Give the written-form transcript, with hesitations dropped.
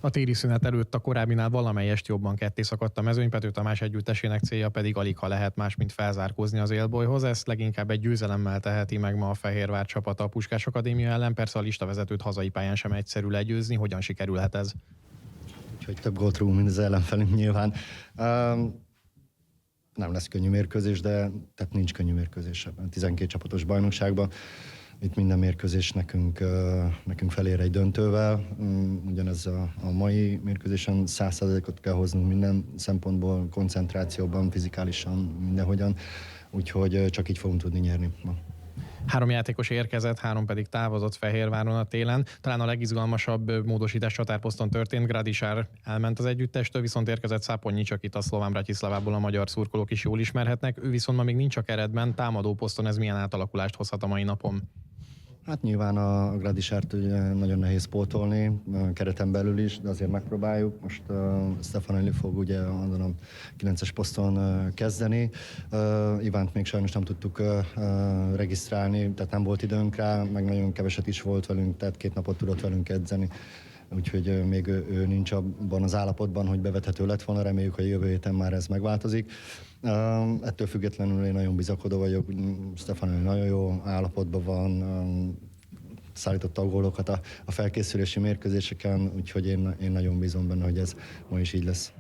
A téli szünet előtt a korábbinál valamelyest jobban ketté szakadt a mezőny, Pető Tamás együttesének célja pedig aligha lehet más, mint felzárkózni az élbolyhoz. Ezt leginkább egy győzelemmel teheti meg ma a Fehérvár csapata a Puskás Akadémia ellen, persze a listavezetőt hazai pályán sem egyszerű legyőzni. Hogyan sikerülhet ez? Úgyhogy több gólt rúgunk, mint az ellenfelünk nyilván. Nem lesz könnyű mérkőzés, de tehát nincs könnyű mérkőzés ebben. 12 csapatos bajnokságban. Itt minden mérkőzés nekünk felér egy döntővel. Ugyanez a mai mérkőzésen 100%-ot kell hoznunk minden szempontból, koncentrációban, fizikálisan, mindenhogyan. Úgyhogy csak így fogunk tudni nyerni ma. 3 játékos érkezett, 3 pedig távozott Fehérváron a télen. Talán a legizgalmasabb módosítás csatárposzton történt. Gradisár elment az együttestől, viszont érkezett Száponyi, akit a szlován Bratislavából a magyar szurkolók is jól ismerhetnek. Ő viszont ma még nincs a keretben, támadó poszton ez milyen átalakulást hozhat a mai napon? Hát nyilván a Gradisárt ugye nagyon nehéz pótolni, kereten belül is, de azért megpróbáljuk. Most Stefanelli fog ugye azon a 9-es poszton kezdeni. Ivánt még sajnos nem tudtuk regisztrálni, tehát nem volt időnk rá, meg nagyon keveset is volt velünk, tehát 2 napot tudott velünk edzeni. Úgyhogy még ő nincs abban az állapotban, hogy bevethető lett volna, reméljük, hogy jövő héten már ez megváltozik. Ettől függetlenül én nagyon bizakodó vagyok, Stefanelli nagyon jó állapotban van, szállította a gólokat a felkészülési mérkőzéseken, úgyhogy én nagyon bízom benne, hogy ez ma is így lesz.